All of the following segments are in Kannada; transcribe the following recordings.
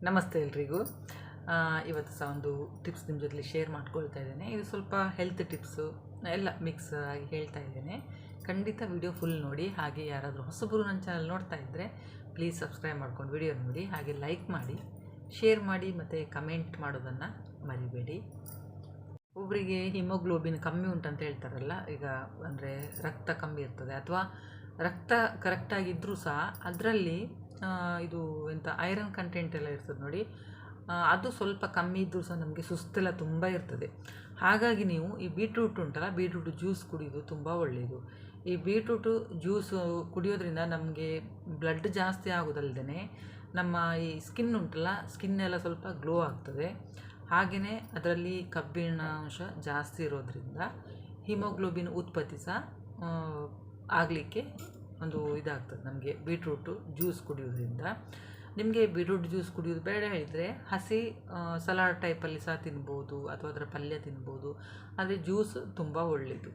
ನಮಸ್ತೆ ಎಲ್ರಿಗೂ. ಇವತ್ತು ಸಹ ಒಂದು ಟಿಪ್ಸ್ ನಿಮ್ಮ ಜೊತೆಲಿ ಶೇರ್ ಮಾಡ್ಕೊಳ್ತಾ ಇದ್ದೇನೆ. ಇದು ಸ್ವಲ್ಪ ಹೆಲ್ತ್ ಟಿಪ್ಸು ಎಲ್ಲ ಮಿಕ್ಸ್ ಆಗಿ ಹೇಳ್ತಾ ಇದ್ದೇನೆ. ಖಂಡಿತ ವಿಡಿಯೋ ಫುಲ್ ನೋಡಿ. ಹಾಗೆ ಯಾರಾದರೂ ಹೊಸಬರು ನನ್ನ ಚಾನಲ್ ನೋಡ್ತಾ ಇದ್ದರೆ ಪ್ಲೀಸ್ ಸಬ್ಸ್ಕ್ರೈಬ್ ಮಾಡ್ಕೊಂಡು ವಿಡಿಯೋ ನೋಡಿ, ಹಾಗೆ ಲೈಕ್ ಮಾಡಿ, ಶೇರ್ ಮಾಡಿ ಮತ್ತು ಕಮೆಂಟ್ ಮಾಡೋದನ್ನು ಮರಿಬೇಡಿ. ಒಬ್ಬರಿಗೆ ಹಿಮೋಗ್ಲೋಬಿನ್ ಕಮ್ಮಿ ಉಂಟಂತ ಹೇಳ್ತಾರಲ್ಲ, ಈಗ ಅಂದರೆ ರಕ್ತ ಕಮ್ಮಿ ಇರ್ತದೆ ಅಥವಾ ರಕ್ತ ಕರೆಕ್ಟಾಗಿದ್ದರೂ ಸಹ ಅದರಲ್ಲಿ ಇದು ಎಂಥ ಐರನ್ ಕಂಟೆಂಟ್ ಎಲ್ಲ ಇರ್ತದೆ ನೋಡಿ, ಅದು ಸ್ವಲ್ಪ ಕಮ್ಮಿ ಇದ್ದರೂ ಸಹ ನಮಗೆ ಸುಸ್ತೆಲ್ಲ ತುಂಬ ಇರ್ತದೆ. ಹಾಗಾಗಿ ನೀವು ಈ ಬೀಟ್ರೂಟ್ ಉಂಟಲ್ಲ, ಬೀಟ್ರೂಟ್ ಜ್ಯೂಸ್ ಕುಡಿಯೋದು ತುಂಬ ಒಳ್ಳೆಯದು. ಈ ಬೀಟ್ರೂಟು ಜ್ಯೂಸು ಕುಡಿಯೋದ್ರಿಂದ ನಮಗೆ ಬ್ಲಡ್ ಜಾಸ್ತಿ ಆಗೋದಲ್ಲದೆ ನಮ್ಮ ಈ ಸ್ಕಿನ್ ಉಂಟಲ್ಲ, ಸ್ಕಿನ್ ಎಲ್ಲ ಸ್ವಲ್ಪ ಗ್ಲೋ ಆಗ್ತದೆ. ಹಾಗೆಯೇ ಅದರಲ್ಲಿ ಕಬ್ಬಿಣಾಂಶ ಜಾಸ್ತಿ ಇರೋದ್ರಿಂದ ಹಿಮೋಗ್ಲೋಬಿನ್ ಉತ್ಪತ್ತಿ ಸಹ ಆಗಲಿಕ್ಕೆ ಒಂದು ಇದಾಗ್ತದೆ ನಮಗೆ ಬೀಟ್ರೂಟು ಜ್ಯೂಸ್ ಕುಡಿಯೋದ್ರಿಂದ. ನಿಮಗೆ ಬೀಟ್ರೂಟ್ ಜ್ಯೂಸ್ ಕುಡಿಯೋದು ಬೇಡ ಹೇಳಿದರೆ ಹಸಿ ಸಲಾಡ್ ಟೈಪಲ್ಲಿ ಸಹ ತಿನ್ಬೋದು ಅಥವಾ ಅದರ ಪಲ್ಯ ತಿನ್ಬೋದು. ಆದರೆ ಜ್ಯೂಸ್ ತುಂಬ ಒಳ್ಳೆಯದು.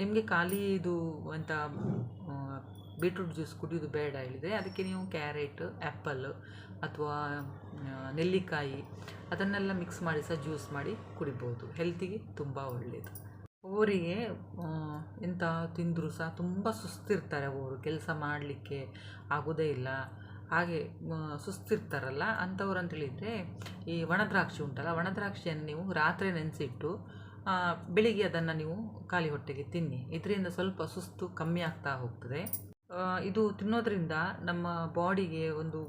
ನಿಮಗೆ ಖಾಲಿ ಇದು ಎಂಥ ಬೀಟ್ರೂಟ್ ಜ್ಯೂಸ್ ಕುಡಿಯೋದು ಬೇಡ ಹೇಳಿದರೆ ಅದಕ್ಕೆ ನೀವು ಕ್ಯಾರೆಟ್, ಆ್ಯಪಲ್ ಅಥವಾ ನೆಲ್ಲಿಕಾಯಿ ಅದನ್ನೆಲ್ಲ ಮಿಕ್ಸ್ ಮಾಡಿ ಸಹ ಜ್ಯೂಸ್ ಮಾಡಿ ಕುಡಿಬೋದು. ಹೆಲ್ತಿಗೆ ತುಂಬ ಒಳ್ಳೆಯದು. ಅವರಿಗೆ ಎಂಥ ತಿಂದರೂ ಸಹ ತುಂಬ ಸುಸ್ತಿರ್ತಾರೆ, ಅವರು ಕೆಲಸ ಮಾಡಲಿಕ್ಕೆ ಆಗೋದೇ ಇಲ್ಲ, ಹಾಗೆ ಸುಸ್ತಿರ್ತಾರಲ್ಲ ಅಂಥವ್ರು ಅಂತೇಳಿದರೆ ಈ ಒಣದ್ರಾಕ್ಷಿ ಉಂಟಲ್ಲ, ಒಣದ್ರಾಕ್ಷಿಯನ್ನು ನೀವು ರಾತ್ರಿ ನೆನೆಸಿಟ್ಟು ಬೆಳಿಗ್ಗೆ ಅದನ್ನು ನೀವು ಖಾಲಿ ಹೊಟ್ಟೆಗೆ ತಿನ್ನಿ. ಇದರಿಂದ ಸ್ವಲ್ಪ ಸುಸ್ತು ಕಮ್ಮಿ ಆಗ್ತಾ ಹೋಗ್ತದೆ. ಇದು ತಿನ್ನೋದ್ರಿಂದ ನಮ್ಮ ಬಾಡಿಗೆ ಒಂದು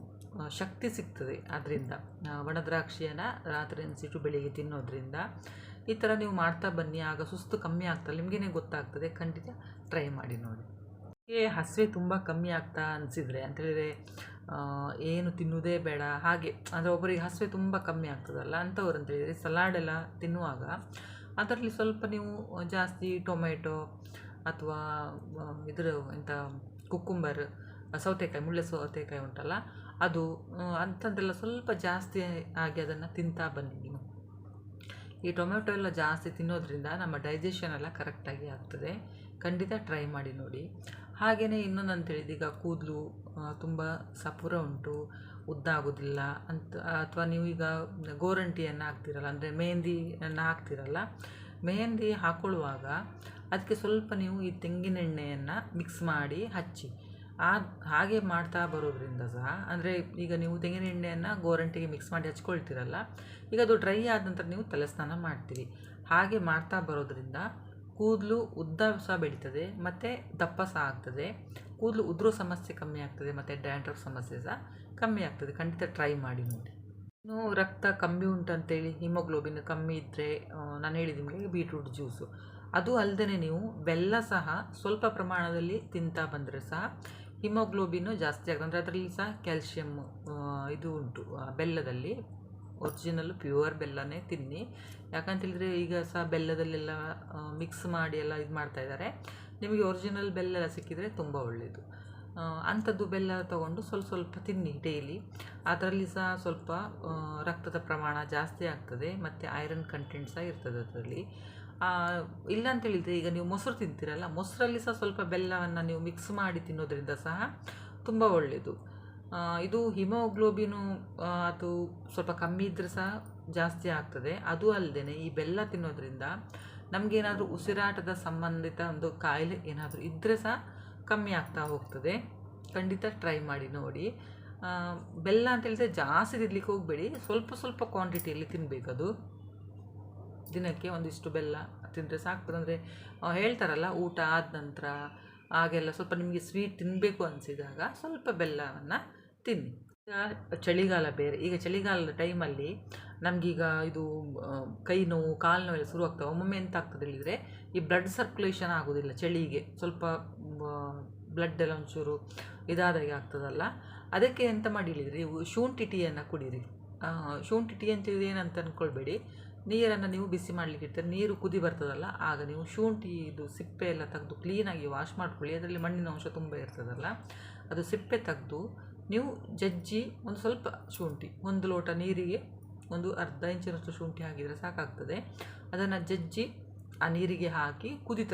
ಶಕ್ತಿ ಸಿಗ್ತದೆ. ಅದರಿಂದ ಒಣದ್ರಾಕ್ಷಿಯನ್ನು ರಾತ್ರಿ ನೆನೆಸಿಟ್ಟು ಬೆಳಿಗ್ಗೆ ತಿನ್ನೋದ್ರಿಂದ ಈ ಥರ ನೀವು ಮಾಡ್ತಾ ಬನ್ನಿ, ಆಗ ಸುಸ್ತು ಕಮ್ಮಿ ಆಗ್ತದೆ, ನಿಮಗೇ ಗೊತ್ತಾಗ್ತದೆ. ಖಂಡಿತ ಟ್ರೈ ಮಾಡಿ ನೋಡಿ. ಹೀಗೆ ಹಸಿವೆ ತುಂಬ ಕಮ್ಮಿ ಆಗ್ತಾ ಅನಿಸಿದರೆ ಅಂತೇಳಿದರೆ ಏನು ತಿನ್ನೋದೇ ಬೇಡ ಹಾಗೆ, ಅಂದರೆ ಒಬ್ಬರಿಗೆ ಹಸಿವೆ ತುಂಬ ಕಮ್ಮಿ ಆಗ್ತದಲ್ಲ ಅಂಥವ್ರು ಅಂತೇಳಿದರೆ ಸಲಾಡೆಲ್ಲ ತಿನ್ನುವಾಗ ಅದರಲ್ಲಿ ಸ್ವಲ್ಪ ನೀವು ಜಾಸ್ತಿ ಟೊಮೆಟೊ ಅಥವಾ ಇದರ ಎಂಥ ಕುಕ್ಕುಂಬರ್, ಸೌತೆಕಾಯಿ, ಮುಳ್ಳೆ ಸೌತೆಕಾಯಿ ಉಂಟಲ್ಲ ಅದು, ಅಂಥದ್ದೆಲ್ಲ ಸ್ವಲ್ಪ ಜಾಸ್ತಿ ಆಗಿ ಅದನ್ನು ತಿಂತಾ ಬನ್ನಿ ನೀವು. ಈ ಟೊಮೆಟೊ ಎಲ್ಲ ಜಾಸ್ತಿ ತಿನ್ನೋದ್ರಿಂದ ನಮ್ಮ ಡೈಜೆಷನ್ ಎಲ್ಲ ಕರೆಕ್ಟಾಗಿ ಆಗ್ತದೆ. ಖಂಡಿತ ಟ್ರೈ ಮಾಡಿ ನೋಡಿ. ಹಾಗೆಯೇ ಇನ್ನೊಂದು ಅಂತೇಳಿದ, ಈಗ ಕೂದಲು ತುಂಬ ಸಪುರ ಉಂಟು, ಉದ್ದ ಆಗೋದಿಲ್ಲ ಅಂತ, ಅಥವಾ ನೀವು ಈಗ ಗೋರಂಟಿಯನ್ನು ಹಾಕ್ತಿರಲ್ಲ, ಅಂದರೆ ಮೆಹಂದಿಯನ್ನು ಹಾಕ್ತಿರಲ್ಲ, ಮೆಹಂದಿ ಹಾಕ್ಕೊಳ್ಳುವಾಗ ಅದಕ್ಕೆ ಸ್ವಲ್ಪ ನೀವು ಈ ತೆಂಗಿನೆಣ್ಣೆಯನ್ನು ಮಿಕ್ಸ್ ಮಾಡಿ ಹಚ್ಚಿ. ಹಾಗೆ ಮಾಡ್ತಾ ಬರೋದ್ರಿಂದ ಸಹ, ಅಂದರೆ ಈಗ ನೀವು ತೆಂಗಿನೆಣ್ಣೆಯನ್ನು ಗೋರಂಟಿಗೆ ಮಿಕ್ಸ್ ಮಾಡಿ ಹಚ್ಕೊಳ್ತೀರಲ್ಲ, ಈಗ ಅದು ಡ್ರೈ ಆದ ನಂತರ ನೀವು ತಲೆ ಸ್ನಾನ ಮಾಡ್ತೀರಿ. ಹಾಗೆ ಮಾಡ್ತಾ ಬರೋದ್ರಿಂದ ಕೂದಲು ಉದ್ದ ಸಹ ಬೆಳೀತದೆ ಮತ್ತು ದಪ್ಪ ಸಹ ಆಗ್ತದೆ. ಕೂದಲು ಉದುರೋ ಸಮಸ್ಯೆ ಕಮ್ಮಿ ಆಗ್ತದೆ ಮತ್ತು ಡ್ಯಾಂಡ್ರಫ್ ಸಮಸ್ಯೆ ಸಹ ಕಮ್ಮಿ ಆಗ್ತದೆ. ಖಂಡಿತ ಟ್ರೈ ಮಾಡಿ ನೋಡಿ. ಇನ್ನು ರಕ್ತ ಕಮ್ಮಿ ಉಂಟಂತೇಳಿ, ಹಿಮೋಗ್ಲೋಬಿನ್ ಕಮ್ಮಿ ಇದ್ದರೆ ನಾನು ಹೇಳಿದ ನಿಮಗೆ ಬೀಟ್ರೂಟ್ ಜ್ಯೂಸು, ಅದು ಅಲ್ಲದೆ ನೀವು ಬೆಲ್ಲ ಸಹ ಸ್ವಲ್ಪ ಪ್ರಮಾಣದಲ್ಲಿ ತಿಂತಾ ಬಂದರೆ ಸಹ ಹಿಮೋಗ್ಲೋಬಿನ್ನು ಜಾಸ್ತಿ ಆಗ್ತದೆ. ಅಂದರೆ ಅದರಲ್ಲಿ ಸಹ ಕ್ಯಾಲ್ಶಿಯಮ್ ಇದು ಉಂಟು ಬೆಲ್ಲದಲ್ಲಿ. ಒರಿಜಿನಲ್ ಪ್ಯೂರ್ ಬೆಲ್ಲನೇ ತಿನ್ನಿ. ಯಾಕಂತೇಳಿದರೆ ಈಗ ಸಹ ಬೆಲ್ಲದಲ್ಲೆಲ್ಲ ಮಿಕ್ಸ್ ಮಾಡಿ ಎಲ್ಲ ಇದು ಮಾಡ್ತಾಯಿದ್ದಾರೆ. ನಿಮಗೆ ಒರಿಜಿನಲ್ ಬೆಲ್ಲ ಎಲ್ಲ ಸಿಕ್ಕಿದರೆ ತುಂಬ ಒಳ್ಳೆಯದು. ಅಂಥದ್ದು ಬೆಲ್ಲ ತೊಗೊಂಡು ಸ್ವಲ್ಪ ಸ್ವಲ್ಪ ತಿನ್ನಿ ಡೈಲಿ. ಅದರಲ್ಲಿ ಸಹ ಸ್ವಲ್ಪ ರಕ್ತದ ಪ್ರಮಾಣ ಜಾಸ್ತಿ ಆಗ್ತದೆ ಮತ್ತು ಐರನ್ ಕಂಟೆಂಟ್ ಸಹ ಇರ್ತದೆ ಅದರಲ್ಲಿ. ಇಲ್ಲ ಅಂತೇಳಿದರೆ ಈಗ ನೀವು ಮೊಸರು ತಿಂತೀರಲ್ಲ, ಮೊಸರಲ್ಲಿ ಸಹ ಸ್ವಲ್ಪ ಬೆಲ್ಲವನ್ನು ನೀವು ಮಿಕ್ಸ್ ಮಾಡಿ ತಿನ್ನೋದ್ರಿಂದ ಸಹ ತುಂಬ ಒಳ್ಳೆಯದು. ಇದು ಹಿಮೋಗ್ಲೋಬಿನು ಅದು ಸ್ವಲ್ಪ ಕಮ್ಮಿ ಇದ್ದರೆ ಸಹ ಜಾಸ್ತಿ ಆಗ್ತದೆ. ಅದು ಅಲ್ಲದೆ ಈ ಬೆಲ್ಲ ತಿನ್ನೋದ್ರಿಂದ ನಮಗೇನಾದರೂ ಉಸಿರಾಟದ ಸಂಬಂಧಿತ ಒಂದು ಕಾಯಿಲೆ ಏನಾದರೂ ಇದ್ದರೆ ಸಹ ಕಮ್ಮಿ ಆಗ್ತಾ ಹೋಗ್ತದೆ. ಖಂಡಿತ ಟ್ರೈ ಮಾಡಿ ನೋಡಿ. ಬೆಲ್ಲ ಅಂತೇಳಿದರೆ ಜಾಸ್ತಿ ತಿನ್ನಲಿಕ್ಕೆ ಹೋಗಬೇಡಿ, ಸ್ವಲ್ಪ ಸ್ವಲ್ಪ ಕ್ವಾಂಟಿಟಿಯಲ್ಲಿ ತಿನ್ನಬೇಕದು. ದಿನಕ್ಕೆ ಒಂದಿಷ್ಟು ಬೆಲ್ಲ ತಿಂದರೆ ಸಾಕ್ತದೆ. ಅಂದರೆ ಹೇಳ್ತಾರಲ್ಲ, ಊಟ ಆದ ನಂತರ ಹಾಗೆಲ್ಲ ಸ್ವಲ್ಪ ನಿಮಗೆ ಸ್ವೀಟ್ ತಿನ್ನಬೇಕು ಅನಿಸಿದಾಗ ಸ್ವಲ್ಪ ಬೆಲ್ಲವನ್ನು ತಿನ್ನಿ. ಈಗ ಚಳಿಗಾಲ ಬೇರೆ, ಈಗ ಚಳಿಗಾಲದ ಟೈಮಲ್ಲಿ ನಮಗೀಗ ಇದು ಕೈ ನೋವು, ಕಾಲು ನೋವೆಲ್ಲ ಶುರುವಾಗ್ತವೆ. ಒಮ್ಮೊಮ್ಮೆ ಎಂತ ಆಗ್ತದೆ ಹೇಳಿದರೆ ಈ ಬ್ಲಡ್ ಸರ್ಕ್ಯುಲೇಷನ್ ಆಗೋದಿಲ್ಲ ಚಳಿಗೆ, ಸ್ವಲ್ಪ ಬ್ಲಡ್ ಎಲ್ಲ ಒಂಚೂರು ಇದಾದಾಗೆ ಆಗ್ತದಲ್ಲ, ಅದಕ್ಕೆ ಎಂತ ಮಾಡಿ ಹೇಳಿದರೆ ನೀವು ಶುಂಠಿ ಟೀಯನ್ನು ಕುಡೀರಿ. ಶುಂಠಿ ಟೀ ಅಂತೇಳಿ ಏನಂತ ಅಂದ್ಕೊಳ್ಬೇಡಿ, ನೀರನ್ನು ನೀವು ಬಿಸಿ ಮಾಡಲಿಕ್ಕೆ ಇರ್ತಾರೆ, ನೀರು ಕುದಿ ಬರ್ತದಲ್ಲ, ಆಗ ನೀವು ಶುಂಠಿ ಇದು ಸಿಪ್ಪೆ ಎಲ್ಲ ತೆಗೆದು ಕ್ಲೀನಾಗಿ ವಾಶ್ ಮಾಡ್ಕೊಳ್ಳಿ. ಅದರಲ್ಲಿ ಮಣ್ಣಿನ ಅಂಶ ತುಂಬ ಇರ್ತದಲ್ಲ, ಅದು ಸಿಪ್ಪೆ ತೆಗೆದು ನೀವು ಜಜ್ಜಿ ಒಂದು ಸ್ವಲ್ಪ ಶುಂಠಿ, 1 ಲೋಟ ನೀರಿಗೆ ಒಂದು ಅರ್ಧ ಇಂಚಿನಷ್ಟು ಶುಂಠಿ ಹಾಕಿದರೆ ಸಾಕಾಗ್ತದೆ. ಅದನ್ನು ಜಜ್ಜಿ ಆ ನೀರಿಗೆ ಹಾಕಿ ಕುದಿ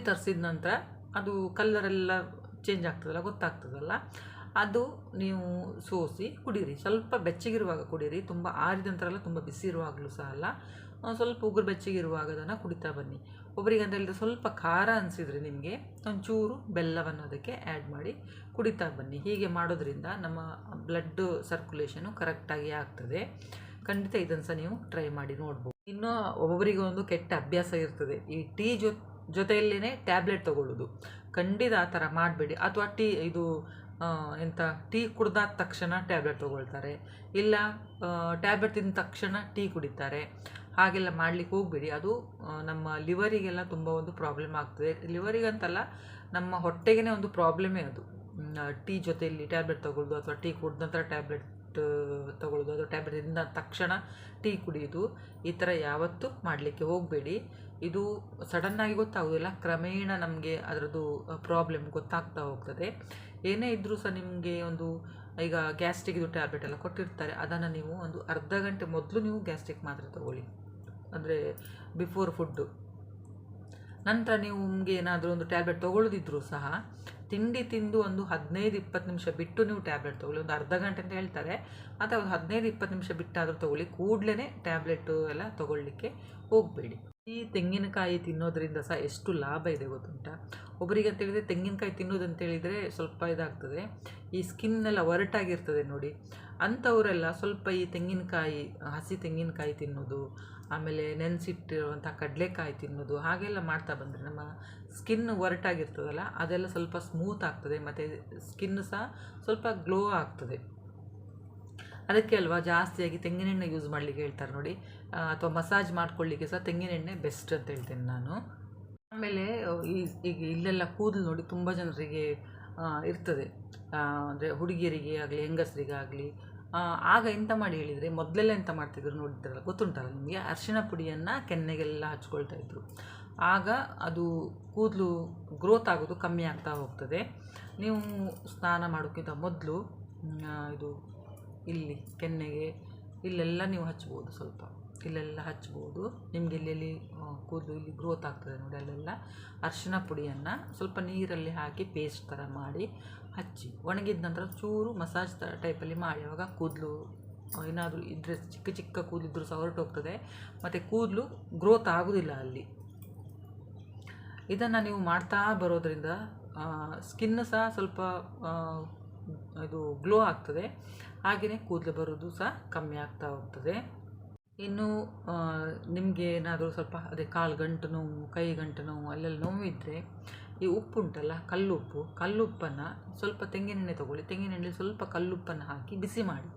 ತರಿಸಿದ ನಂತರ ಅದು ಕಲ್ಲರೆಲ್ಲ ಚೇಂಜ್ ಆಗ್ತದಲ್ಲ, ಗೊತ್ತಾಗ್ತದಲ್ಲ, ಅದು ನೀವು ಸೋಸಿ ಕುಡೀರಿ. ಸ್ವಲ್ಪ ಬೆಚ್ಚಗಿರುವಾಗ ಕುಡೀರಿ, ತುಂಬ ಆರಿದ ನಂತರ ಅಲ್ಲ, ತುಂಬ ಬಿಸಿ ಇರುವಾಗಲೂ ಸಹ ಅಲ್ಲ, ಸ್ವಲ್ಪ ಉಗುರು ಬೆಚ್ಚಗಿರುವಾಗ ಅದನ್ನು ಕುಡಿತಾ ಬನ್ನಿ. ಒಬ್ಬರಿಗೆ ಅಂತ ಹೇಳಿದ್ರೆ ಸ್ವಲ್ಪ ಖಾರ ಅನಿಸಿದರೆ ನಿಮಗೆ ಒಂಚೂರು ಬೆಲ್ಲವನ್ನು ಅದಕ್ಕೆ ಆ್ಯಡ್ ಮಾಡಿ ಕುಡಿತಾ ಬನ್ನಿ. ಹೀಗೆ ಮಾಡೋದ್ರಿಂದ ನಮ್ಮ ಬ್ಲಡ್ ಸರ್ಕ್ಯುಲೇಷನು ಕರೆಕ್ಟಾಗಿ ಆಗ್ತದೆ. ಖಂಡಿತ ಇದನ್ನು ಸಹ ನೀವು ಟ್ರೈ ಮಾಡಿ ನೋಡ್ಬೋದು. ಇನ್ನು ಒಬ್ಬೊಬ್ಬರಿಗೆ ಒಂದು ಕೆಟ್ಟ ಅಭ್ಯಾಸ ಇರ್ತದೆ, ಈ ಟೀ ಜೊತೆಯಲ್ಲೇ ಟ್ಯಾಬ್ಲೆಟ್ ತೊಗೊಳ್ಳೋದು. ಖಂಡಿತ ಆ ಥರ ಮಾಡಬೇಡಿ. ಅಥವಾ ಟೀ ಕುಡ್ದಾದ ತಕ್ಷಣ ಟ್ಯಾಬ್ಲೆಟ್ ತೊಗೊಳ್ತಾರೆ, ಇಲ್ಲ ಟ್ಯಾಬ್ಲೆಟ್ ತಿಂದ ತಕ್ಷಣ ಟೀ ಕುಡಿತಾರೆ. ಹಾಗೆಲ್ಲ ಮಾಡಲಿಕ್ಕೆ ಹೋಗಬೇಡಿ. ಅದು ನಮ್ಮ ಲಿವರಿಗೆಲ್ಲ ತುಂಬ ಒಂದು ಪ್ರಾಬ್ಲಮ್ ಆಗ್ತದೆ. ಲಿವರಿಗಂತಲ್ಲ, ನಮ್ಮ ಹೊಟ್ಟೆಗೇ ಒಂದು ಪ್ರಾಬ್ಲಮೇ ಅದು. ಟೀ ಜೊತೆಯಲ್ಲಿ ಟ್ಯಾಬ್ಲೆಟ್ ತೊಗೊಳ್ಳೋದು, ಅಥವಾ ಟೀ ಕುಡಿದ ನಂತರ ಟ್ಯಾಬ್ಲೆಟ್ ತೊಗೊಳ್ಳೋದು, ಅಥವಾ ಟ್ಯಾಬ್ಲೆಟ್ ತಿಂದ ತಕ್ಷಣ ಟೀ ಕುಡಿಯೋದು, ಈ ಥರ ಯಾವತ್ತೂ ಮಾಡಲಿಕ್ಕೆ ಹೋಗಬೇಡಿ. ಇದು ಸಡನ್ನಾಗಿ ಗೊತ್ತಾಗೋದಿಲ್ಲ, ಕ್ರಮೇಣ ನಮಗೆ ಅದರದ್ದು ಪ್ರಾಬ್ಲಮ್ ಗೊತ್ತಾಗ್ತಾ ಹೋಗ್ತದೆ. ಏನೇ ಇದ್ದರೂ ಸಹ ನಿಮಗೆ ಈಗ ಗ್ಯಾಸ್ಟ್ರಿಕ್ದು ಟ್ಯಾಬ್ಲೆಟ್ ಎಲ್ಲ ಕೊಟ್ಟಿರ್ತಾರೆ, ಅದನ್ನು ನೀವು ಒಂದು ಅರ್ಧ ಗಂಟೆ ಮೊದಲು ನೀವು ಗ್ಯಾಸ್ಟ್ರಿಕ್ ಮಾತ್ರೆ ತೊಗೊಳ್ಳಿ, ಅಂದರೆ ಬಿಫೋರ್ ಫುಡ್ಡು. ನಂತರ ನೀವು ನಿಮಗೆ ಏನಾದರೂ ಒಂದು ಟ್ಯಾಬ್ಲೆಟ್ ತೊಗೊಳ್ಳೋದಿದ್ರೂ ಸಹ ತಿಂಡಿ ತಿಂದು ಒಂದು 15-20 ನಿಮಿಷ ಬಿಟ್ಟು ನೀವು ಟ್ಯಾಬ್ಲೆಟ್ ತೊಗೊಳ್ಳಿ. ಒಂದು ಅರ್ಧ ಗಂಟೆ ಅಂತ ಹೇಳ್ತಾರೆ, ಅಥವಾ ಒಂದು 15-20 ನಿಮಿಷ ಬಿಟ್ಟಾದರೂ ತೊಗೊಳ್ಳಿ. ಕೂಡಲೇ ಟ್ಯಾಬ್ಲೆಟು ಎಲ್ಲ ತೊಗೊಳ್ಳಿಕ್ಕೆ ಹೋಗಬೇಡಿ. ಈ ತೆಂಗಿನಕಾಯಿ ತಿನ್ನೋದ್ರಿಂದ ಸಹ ಎಷ್ಟು ಲಾಭ ಇದೆ ಗೊತ್ತುಂಟ. ಒಬ್ಬರಿಗೆ ಅಂತ ಹೇಳಿದರೆ ತೆಂಗಿನಕಾಯಿ ತಿನ್ನೋದಂತೇಳಿದರೆ ಸ್ವಲ್ಪ ಇದಾಗ್ತದೆ, ಈ ಸ್ಕಿನ್ನೆಲ್ಲ ಒರಟಾಗಿರ್ತದೆ ನೋಡಿ, ಅಂಥವರೆಲ್ಲ ಸ್ವಲ್ಪ ಈ ತೆಂಗಿನಕಾಯಿ, ಹಸಿ ತೆಂಗಿನಕಾಯಿ ತಿನ್ನೋದು, ಆಮೇಲೆ ನೆನೆಸಿಟ್ಟಿರುವಂಥ ಕಡಲೆಕಾಯಿ ತಿನ್ನೋದು, ಹಾಗೆಲ್ಲ ಮಾಡ್ತಾ ಬಂದರೆ ನಮ್ಮ ಸ್ಕಿನ್ ಒರಟಾಗಿರ್ತದಲ್ಲ, ಅದೆಲ್ಲ ಸ್ವಲ್ಪ ಸ್ಮೂತ್ ಆಗ್ತದೆ, ಮತ್ತು ಸ್ಕಿನ್ ಸಹ ಸ್ವಲ್ಪ ಗ್ಲೋ ಆಗ್ತದೆ. ಅದಕ್ಕೆ ಅಲ್ವಾ ಜಾಸ್ತಿಯಾಗಿ ತೆಂಗಿನೆಣ್ಣೆ ಯೂಸ್ ಮಾಡಲಿಕ್ಕೆ ಹೇಳ್ತಾರೆ ನೋಡಿ, ಅಥವಾ ಮಸಾಜ್ ಮಾಡ್ಕೊಳ್ಳಿಕ್ಕೆ ಸಹ ತೆಂಗಿನೆಣ್ಣೆ ಬೆಸ್ಟ್ ಅಂತ ಹೇಳ್ತೇನೆ ನಾನು. ಆಮೇಲೆ ಈಗ ಇಲ್ಲೆಲ್ಲ ಕೂದಲು ನೋಡಿ ತುಂಬ ಜನರಿಗೆ ಇರ್ತದೆ, ಅಂದರೆ ಹುಡುಗಿಯರಿಗೆ ಆಗಲಿ ಹೆಂಗಸರಿಗಾಗಲಿ. ಆಗ ಎಂತ ಮಾಡಿ ಹೇಳಿದರೆ, ಮೊದಲೆಲ್ಲ ಎಂತ ಮಾಡ್ತಿದ್ರು ನೋಡಿದ್ರಲ್ಲ, ಗೊತ್ತುಂಟಲ್ಲ ನಿಮಗೆ, ಅರಿಶಿಣ ಪುಡಿಯನ್ನು ಕೆನ್ನೆಗೆಲ್ಲ ಹಚ್ಕೊಳ್ತಾ ಇದ್ರು. ಆಗ ಅದು ಕೂದಲು ಗ್ರೋತ್ ಆಗೋದು ಕಮ್ಮಿ ಆಗ್ತಾ ಹೋಗ್ತದೆ. ನೀವು ಸ್ನಾನ ಮಾಡೋಕ್ಕಿಂತ ಮೊದಲು ಇದು ಇಲ್ಲಿ ಕೆನ್ನೆಗೆ ಇಲ್ಲೆಲ್ಲ ನೀವು ಹಚ್ಬೋದು, ಸ್ವಲ್ಪ ಇಲ್ಲೆಲ್ಲ ಹಚ್ಬೋದು. ನಿಮಗೆ ಇಲ್ಲಿ ಕೂದಲು ಇಲ್ಲಿ ಗ್ರೋತ್ ಆಗ್ತದೆ ನೋಡಿ, ಅಲ್ಲೆಲ್ಲ ಅರಿಶಿಣ ಪುಡಿಯನ್ನು ಸ್ವಲ್ಪ ನೀರಲ್ಲಿ ಹಾಕಿ ಪೇಸ್ಟ್ ಥರ ಮಾಡಿ ಹಚ್ಚಿ, ಒಣಗಿದ ನಂತರ ಚೂರು ಮಸಾಜ್ ಟೈಪಲ್ಲಿ ಮಾಡಿ. ಆವಾಗ ಕೂದಲು ಏನಾದರೂ ಇದ್ದರೆ, ಚಿಕ್ಕ ಚಿಕ್ಕ ಕೂದಲಿದ್ರೂ ಸಹ ಹೊರಟೋಗ್ತದೆ, ಮತ್ತು ಕೂದಲು ಗ್ರೋತ್ ಆಗೋದಿಲ್ಲ ಅಲ್ಲಿ. ಇದನ್ನು ನೀವು ಮಾಡ್ತಾ ಬರೋದ್ರಿಂದ ಸ್ಕಿನ್ ಸಹ ಸ್ವಲ್ಪ ಇದು ಗ್ಲೋ ಆಗ್ತದೆ, ಹಾಗೆಯೇ ಕೂದಲು ಬರೋದು ಸಹ ಕಮ್ಮಿ ಆಗ್ತಾ ಹೋಗ್ತದೆ. ಇನ್ನು ನಿಮಗೆ ಏನಾದರೂ ಸ್ವಲ್ಪ ಅದೇ ಕಾಲು ಗಂಟು ನೋವು, ಕೈ ಗಂಟು ನೋವು, ಅಲ್ಲೆಲ್ಲ ನೋವಿದ್ದರೆ ಈ ಉಪ್ಪು ಉಂಟಲ್ಲ, ಕಲ್ಲುಪ್ಪನ್ನು ಸ್ವಲ್ಪ ತೆಂಗಿನೆಣ್ಣೆ ತೊಗೊಳ್ಳಿ. ತೆಂಗಿನೆಣ್ಣೆ ಸ್ವಲ್ಪ ಕಲ್ಲುಪ್ಪನ್ನು ಹಾಕಿ ಬಿಸಿ ಮಾಡಿ,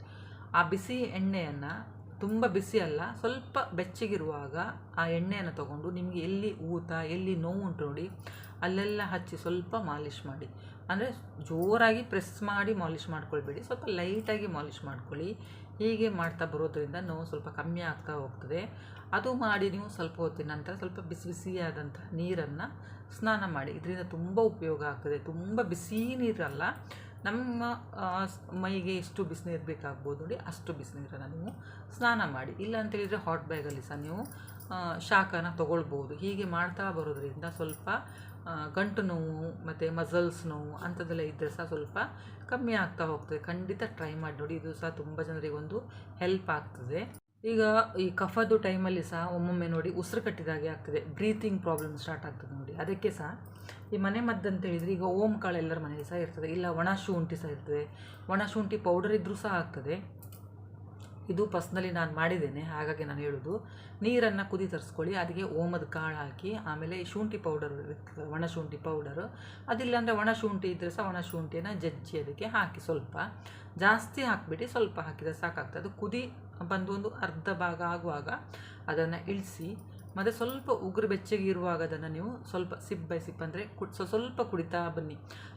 ಆ ಬಿಸಿ ಎಣ್ಣೆಯನ್ನು, ತುಂಬ ಬಿಸಿ ಅಲ್ಲ, ಸ್ವಲ್ಪ ಬೆಚ್ಚಗಿರುವಾಗ ಆ ಎಣ್ಣೆಯನ್ನು ತೊಗೊಂಡು ನಿಮಗೆ ಎಲ್ಲಿ ಊತ, ಎಲ್ಲಿ ನೋವು ಉಂಟು ನೋಡಿ, ಅಲ್ಲೆಲ್ಲ ಹಚ್ಚಿ ಸ್ವಲ್ಪ ಮಾಲಿಷ್ ಮಾಡಿ. ಅಂದರೆ ಜೋರಾಗಿ ಪ್ರೆಸ್ ಮಾಡಿ ಮಾಲಿಷ್ ಮಾಡ್ಕೊಳ್ಬೇಡಿ, ಸ್ವಲ್ಪ ಲೈಟಾಗಿ ಮಾಲಿಷ್ ಮಾಡ್ಕೊಳ್ಳಿ. ಹೀಗೆ ಮಾಡ್ತಾ ಬರೋದ್ರಿಂದ ನೋವು ಸ್ವಲ್ಪ ಕಮ್ಮಿ ಆಗ್ತಾ ಹೋಗ್ತದೆ. ಅದು ಮಾಡಿ ನೀವು ಸ್ವಲ್ಪ ಹೊತ್ತಿನ ನಂತರ ಸ್ವಲ್ಪ ಬಿಸಿ ಬಿಸಿಯಾದಂಥ ನೀರನ್ನು ಸ್ನಾನ ಮಾಡಿ. ಇದರಿಂದ ತುಂಬ ಉಪಯೋಗ ಆಗ್ತದೆ. ತುಂಬ ಬಿಸಿ ನೀರಲ್ಲ, ನಮ್ಮ ಮೈಗೆ ಎಷ್ಟು ಬಿಸಿನೀರು ಬೇಕಾಗ್ಬೋದು ನೋಡಿ, ಅಷ್ಟು ಬಿಸಿನೀರನ್ನು ನೀವು ಸ್ನಾನ ಮಾಡಿ. ಇಲ್ಲ ಅಂತೇಳಿದರೆ ಹಾಟ್ ಬ್ಯಾಗಲ್ಲಿ ಸಹ ನೀವು ಶಾಖನ ತೊಗೊಳ್ಬೋದು. ಹೀಗೆ ಮಾಡ್ತಾ ಬರೋದ್ರಿಂದ ಸ್ವಲ್ಪ ಗಂಟು ನೋವು ಮತ್ತು ಮಸಲ್ಸ್ ನೋವು ಅಂಥದ್ದೆಲ್ಲ ಇದ್ದರೆ ಸಹ ಸ್ವಲ್ಪ ಕಮ್ಮಿ ಆಗ್ತಾ ಹೋಗ್ತದೆ. ಖಂಡಿತ ಟ್ರೈ ಮಾಡಿ ನೋಡಿ, ಇದು ಸಹ ತುಂಬ ಜನರಿಗೆ ಒಂದು ಹೆಲ್ಪ್ ಆಗ್ತದೆ. ಈಗ ಈ ಕಫದ್ದು ಟೈಮಲ್ಲಿ ಸಹ ಒಮ್ಮೊಮ್ಮೆ ನೋಡಿ ಉಸಿರು ಕಟ್ಟಿದಾಗೆ ಆಗ್ತದೆ, ಬ್ರೀತಿಂಗ್ ಪ್ರಾಬ್ಲಮ್ ಸ್ಟಾರ್ಟ್ ಆಗ್ತದೆ ನೋಡಿ. ಅದಕ್ಕೆ ಸಹ ಈ ಮನೆ ಮದ್ದು ಅಂತ ಹೇಳಿದರೆ, ಈಗ ಓಮ್ ಕಾಳು ಎಲ್ಲರ ಮನೆಯಲ್ಲಿ ಸಹ ಇರ್ತದೆ, ಇಲ್ಲ ಒಣ ಶುಂಠಿ ಸಹ ಇರ್ತದೆ. ಒಣ ಶುಂಠಿ ಪೌಡರ್ ಇದ್ದರೂ ಸಹ ಆಗ್ತದೆ. ಇದು ಪರ್ಸ್ನಲಿ ನಾನು ಮಾಡಿದ್ದೇನೆ, ಹಾಗಾಗಿ ನಾನು ಹೇಳೋದು. ನೀರನ್ನು ಕುದಿ ತರಿಸ್ಕೊಳ್ಳಿ, ಅದಕ್ಕೆ ಓಮದ ಕಾಳು ಹಾಕಿ, ಆಮೇಲೆ ಶುಂಠಿ ಪೌಡರ್ ಇರ್ತದೆ, ಒಣ ಶುಂಠಿ ಪೌಡರು. ಅದಿಲ್ಲ ಅಂದರೆ ಒಣ ಶುಂಠಿ ಇದ್ದರೆ ಸಹ ಒಣ ಶುಂಠಿನ ಜಜ್ಜಿ ಅದಕ್ಕೆ ಹಾಕಿ, ಸ್ವಲ್ಪ ಜಾಸ್ತಿ ಹಾಕಿಬಿಟ್ಟು ಸ್ವಲ್ಪ ಹಾಕಿದರೆ ಸಾಕಾಗ್ತದೆ. ಅದು ಕುದಿ ಬಂದು ಒಂದು ಅರ್ಧ ಭಾಗ ಆಗುವಾಗ ಅದನ್ನು ಇಳಿಸಿ, ಮತ್ತು ಸ್ವಲ್ಪ ಉಗುರು ಬೆಚ್ಚಗೆ ಇರುವಾಗ ಅದನ್ನು ನೀವು ಸ್ವಲ್ಪ ಸಿಪ್ ಬೈ ಸಿಪ್ ಅಂದರೆ ಸ್ವಲ್ಪ ಕುಡಿತಾ ಬನ್ನಿ.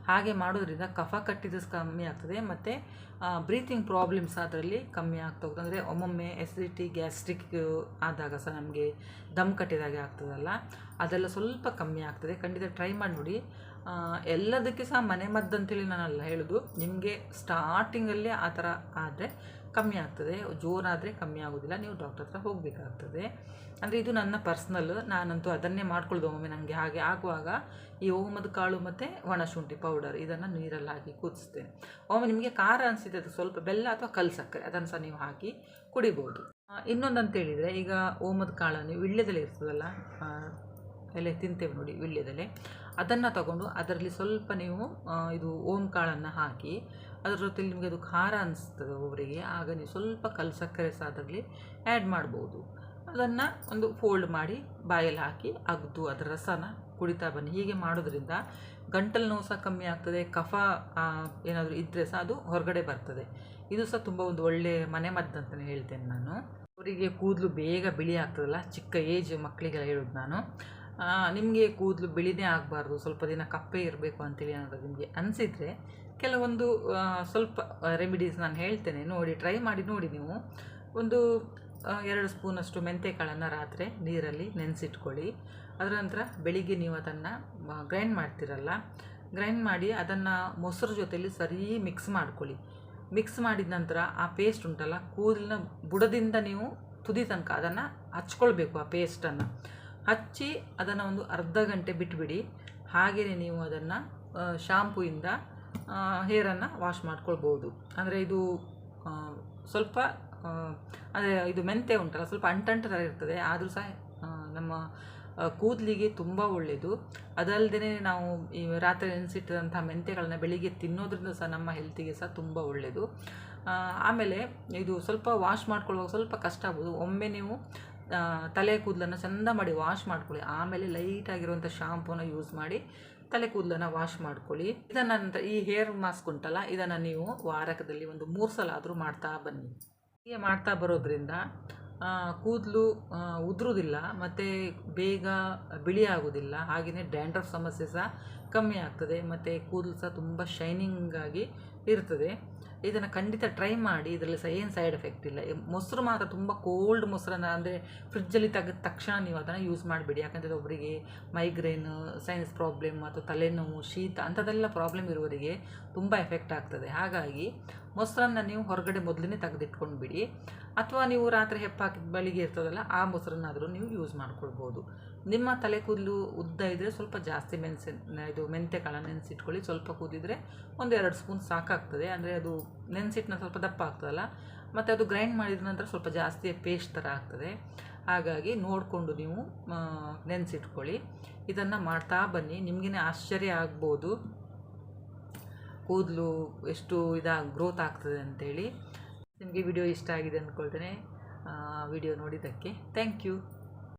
ಹಾಗೆ ಮಾಡೋದ್ರಿಂದ ಕಫ ಕಟ್ಟಿದ ಕಮ್ಮಿ ಆಗ್ತದೆ, ಮತ್ತು ಬ್ರೀತಿಂಗ್ ಪ್ರಾಬ್ಲಮ್ಸ್ ಅದರಲ್ಲಿ ಕಮ್ಮಿ ಆಗ್ತಾ ಹೋಗ್ತದೆ. ಅಂದರೆ ಒಮ್ಮೊಮ್ಮೆ ಎಸಿಡಿಟಿ, ಗ್ಯಾಸ್ಟ್ರಿಕ್ ಆದಾಗ ಸಹ ನಮಗೆ ದಮ್ ಕಟ್ಟಿದಾಗೆ ಆಗ್ತದಲ್ಲ, ಅದೆಲ್ಲ ಸ್ವಲ್ಪ ಕಮ್ಮಿ ಆಗ್ತದೆ. ಖಂಡಿತ ಟ್ರೈ ಮಾಡಿ ನೋಡಿ. ಎಲ್ಲದಕ್ಕೆ ಸಹ ಮನೆಮದ್ದು ಅಂತೇಳಿ ನಾನಲ್ಲ ಹೇಳೋದು, ನಿಮಗೆ ಸ್ಟಾರ್ಟಿಂಗಲ್ಲೇ ಆ ಥರ ಆದರೆ ಕಮ್ಮಿ ಆಗ್ತದೆ, ಜೋರಾದರೆ ಕಮ್ಮಿ ಆಗೋದಿಲ್ಲ, ನೀವು ಡಾಕ್ಟರ್ ಹತ್ರ ಹೋಗಬೇಕಾಗ್ತದೆ. ಅಂದರೆ ಇದು ನನ್ನ ಪರ್ಸ್ನಲ್, ನಾನಂತೂ ಅದನ್ನೇ ಮಾಡ್ಕೊಳ್ಳೋದು. ಒಮ್ಮೆ ನನಗೆ ಹಾಗೆ ಆಗುವಾಗ ಈ ಓಮದ ಕಾಳು ಮತ್ತು ಒಣಶುಂಠಿ ಪೌಡರ್ ಇದನ್ನು ನೀರಲ್ಲಿ ಹಾಕಿ ಕುದಿಸ್ತೇನೆ. ಒಮ್ಮೆ ನಿಮಗೆ ಖಾರ ಅನಿಸಿದೆ ಅದು ಸ್ವಲ್ಪ ಬೆಲ್ಲ ಅಥವಾ ಕಲ್ಲು ಸಕ್ಕರೆ ಅದನ್ನು ಸಹ ನೀವು ಹಾಕಿ ಕುಡಿಬೋದು. ಇನ್ನೊಂದಂತ ಹೇಳಿದರೆ, ಈಗ ಓಮದ ಕಾಳನ್ನು ವೀಳ್ಯದೆಲೆ ಇರ್ತದಲ್ಲ, ಎಲೆ ತಿಂತೇವೆ ನೋಡಿ ವೀಳ್ಯದೆಲೆ, ಅದನ್ನು ತಗೊಂಡು ಅದರಲ್ಲಿ ಸ್ವಲ್ಪ ನೀವು ಇದು ಓಮ್ ಕಾಳನ್ನು ಹಾಕಿ ಅದರ ಜೊತೆಲಿ ನಿಮಗೆ ಅದು ಖಾರ ಅನಿಸ್ತದೆ ಒಬ್ಬರಿಗೆ, ಆಗ ನೀವು ಸ್ವಲ್ಪ ಕಲ್ಲು ಸಕ್ಕರೆ ಸಹ ಅದರಲ್ಲಿ ಆ್ಯಡ್ ಮಾಡ್ಬೋದು. ಅದನ್ನು ಒಂದು ಫೋಲ್ಡ್ ಮಾಡಿ ಬಾಯಲ್ಲಿ ಹಾಕಿ ಅಗ್ದು ಅದರ ರಸನ ಕುಡಿತಾ ಬನ್ನಿ. ಹೀಗೆ ಮಾಡೋದ್ರಿಂದ ಗಂಟಲು ನೋವು ಸಹ ಕಮ್ಮಿ ಆಗ್ತದೆ, ಕಫ ಏನಾದರೂ ಇದ್ದರೆ ಸಹ ಅದು ಹೊರಗಡೆ ಬರ್ತದೆ. ಇದು ಸಹ ತುಂಬ ಒಂದು ಒಳ್ಳೆಯ ಮನೆಮದ್ದು ಅಂತಲೇ ಹೇಳ್ತೇನೆ ನಾನು. ಅವರಿಗೆ ಕೂದಲು ಬೇಗ ಬಿಳಿ ಆಗ್ತದಲ್ಲ, ಚಿಕ್ಕ ಏಜ್ ಮಕ್ಕಳಿಗೆಲ್ಲ ಹೇಳೋದು ನಾನು. ನಿಮಗೆ ಕೂದಲು ಬಿಳಿನೇ ಆಗಬಾರ್ದು, ಸ್ವಲ್ಪ ದಿನ ಕಪ್ಪೆ ಇರಬೇಕು ಅಂತೇಳಿ ಏನಾದರೂ ನಿಮಗೆ ಅನಿಸಿದರೆ ಕೆಲವೊಂದು ಸ್ವಲ್ಪ ರೆಮಿಡೀಸ್ ನಾನು ಹೇಳ್ತೇನೆ, ನೋಡಿ ಟ್ರೈ ಮಾಡಿ ನೋಡಿ. ನೀವು ಒಂದು 2 ಸ್ಪೂನಷ್ಟು ಮೆಂತೆಕಾಳನ್ನು ರಾತ್ರಿ ನೀರಲ್ಲಿ ನೆನೆಸಿಟ್ಕೊಳ್ಳಿ. ಅದರ ನಂತರ ಬೆಳಿಗ್ಗೆ ನೀವು ಅದನ್ನು ಗ್ರೈಂಡ್ ಮಾಡ್ತೀರಲ್ಲ, ಗ್ರೈಂಡ್ ಮಾಡಿ ಅದನ್ನು ಮೊಸರು ಜೊತೆಯಲ್ಲಿ ಸರಿ ಮಿಕ್ಸ್ ಮಾಡ್ಕೊಳ್ಳಿ. ಮಿಕ್ಸ್ ಮಾಡಿದ ನಂತರ ಆ ಪೇಸ್ಟ್ ಉಂಟಲ್ಲ, ಕೂದಲಿನ ಬುಡದಿಂದ ನೀವು ತುದಿ ತನಕ ಅದನ್ನು ಹಚ್ಕೊಳ್ಬೇಕು. ಆ ಪೇಸ್ಟನ್ನು ಹಚ್ಚಿ ಅದನ್ನು ಒಂದು ಅರ್ಧ ಗಂಟೆ ಬಿಟ್ಬಿಡಿ. ಹಾಗೆಯೇ ನೀವು ಅದನ್ನು ಶಾಂಪೂಯಿಂದ ಹೇರನ್ನು ವಾಶ್ ಮಾಡ್ಕೊಳ್ಬೋದು. ಅಂದರೆ ಇದು ಸ್ವಲ್ಪ ಅಂದರೆ ಇದು ಮೆಂತೆ ಉಂಟಲ್ಲ, ಸ್ವಲ್ಪ ಅಂಟಂಟ ಥರ ಇರ್ತದೆ, ಆದರೂ ಸಹ ನಮ್ಮ ಕೂದಲಿಗೆ ತುಂಬ ಒಳ್ಳೆಯದು. ಅದಲ್ಲದೆ ನಾವು ಈ ರಾತ್ರಿ ನೆನೆಸಿಟ್ಟಂಥ ಮೆಂತೆಗಳನ್ನ ಬೆಳಿಗ್ಗೆ ತಿನ್ನೋದ್ರಿಂದ ಸಹ ನಮ್ಮ ಹೆಲ್ತಿಗೆ ಸಹ ತುಂಬ ಒಳ್ಳೆಯದು. ಆಮೇಲೆ ಇದು ಸ್ವಲ್ಪ ವಾಶ್ ಮಾಡ್ಕೊಳ್ಳುವಾಗ ಸ್ವಲ್ಪ ಕಷ್ಟ ಆಗ್ಬೋದು. ಒಮ್ಮೆ ನೀವು ತಲೆ ಕೂದಲನ್ನು ಚೆಂದ ಮಾಡಿ ವಾಶ್ ಮಾಡ್ಕೊಳ್ಳಿ, ಆಮೇಲೆ ಲೈಟಾಗಿರುವಂಥ ಶಾಂಪೂನ ಯೂಸ್ ಮಾಡಿ ತಲೆ ಕೂದಲನ್ನು ವಾಶ್ ಮಾಡ್ಕೊಳ್ಳಿ. ಇದನ್ನು ನಂತರ ಈ ಹೇರ್ ಮಾಸ್ಕ್ ಉಂಟಲ್ಲ, ಇದನ್ನು ನೀವು ವಾರದಲ್ಲಿ ಒಂದು 3 ಸಲ ಆದರೂ ಮಾಡ್ತಾ ಬನ್ನಿ. ಹೀಗೆ ಮಾಡ್ತಾ ಬರೋದ್ರಿಂದ ಕೂದಲು ಉದುರುವುದಿಲ್ಲ ಮತ್ತು ಬೇಗ ಬಿಳಿ ಆಗೋದಿಲ್ಲ, ಹಾಗೆಯೇ ಡ್ಯಾಂಡ್ರಫ್ ಸಮಸ್ಯೆ ಸಹ ಕಮ್ಮಿ ಆಗ್ತದೆ ಮತ್ತು ಕೂದಲು ಸಹ ತುಂಬ ಶೈನಿಂಗಾಗಿ ಇರ್ತದೆ. ಇದನ್ನು ಖಂಡಿತ ಟ್ರೈ ಮಾಡಿ, ಇದರಲ್ಲಿ ಸಹ ಏನು ಸೈಡ್ ಎಫೆಕ್ಟ್ ಇಲ್ಲ. ಮೊಸರು ಮಾತ್ರ ತುಂಬ ಕೋಲ್ಡ್ ಮೊಸರನ್ನು, ಅಂದರೆ ಫ್ರಿಜ್ಜಲ್ಲಿ ತೆಗೆದ ತಕ್ಷಣ ನೀವು ಅದನ್ನು ಯೂಸ್ ಮಾಡಿಬಿಡಿ. ಯಾಕಂದರೆ ಒಬ್ಬರಿಗೆ ಮೈಗ್ರೇನ್, ಸೈನಸ್ ಪ್ರಾಬ್ಲಮ್ ಅಥವಾ ತಲೆನೋವು, ಶೀತ ಅಂಥದ್ದೆಲ್ಲ ಪ್ರಾಬ್ಲಮ್ ಇರುವವರಿಗೆ ತುಂಬ ಎಫೆಕ್ಟ್ ಆಗ್ತದೆ. ಹಾಗಾಗಿ ಮೊಸರನ್ನು ನೀವು ಹೊರಗಡೆ ಮೊದಲೇ ತೆಗೆದಿಟ್ಕೊಂಡು ಬಿಡಿ, ಅಥವಾ ನೀವು ರಾತ್ರಿ ಹೆಪ್ಪಾಕಿದ ಬಳಿಗೆ ಇರ್ತದಲ್ಲ ಆ ಮೊಸರನ್ನಾದರೂ ನೀವು ಯೂಸ್ ಮಾಡ್ಕೊಳ್ಬೋದು. ನಿಮ್ಮ ತಲೆ ಕೂದಲು ಉದ್ದ ಇದ್ದರೆ ಸ್ವಲ್ಪ ಜಾಸ್ತಿ ಮೆಂತೆಕಾಳನ್ನು ನೆನೆಸಿಟ್ಕೊಳ್ಳಿ. ಸ್ವಲ್ಪ ಕೂದಿದ್ರೆ 1-2 ಸ್ಪೂನ್ ಸಾಕಾಗ್ತದೆ. ಅಂದರೆ ಅದು ನೆನೆಸಿಟ್ಟಿನ ಸ್ವಲ್ಪ ದಪ್ಪ ಆಗ್ತದಲ್ಲ, ಮತ್ತು ಅದು ಗ್ರೈಂಡ್ ಮಾಡಿದ ನಂತರ ಸ್ವಲ್ಪ ಜಾಸ್ತಿ ಪೇಸ್ಟ್ ಥರ ಆಗ್ತದೆ. ಹಾಗಾಗಿ ನೋಡಿಕೊಂಡು ನೀವು ನೆನೆಸಿಟ್ಕೊಳ್ಳಿ. ಇದನ್ನು ಮಾಡ್ತಾ ಬನ್ನಿ, ನಿಮಗೇ ಆಶ್ಚರ್ಯ ಆಗ್ಬೋದು ಕೂದಲು ಎಷ್ಟು ಗ್ರೋತ್ ಆಗ್ತದೆ ಅಂತೇಳಿ. ನಿಮಗೆ ವಿಡಿಯೋ ಇಷ್ಟ ಆಗಿದೆ ಅಂದ್ಕೊಳ್ತೇನೆ. ವಿಡಿಯೋ ನೋಡಿದ್ದಕ್ಕೆ ಥ್ಯಾಂಕ್ ಯು.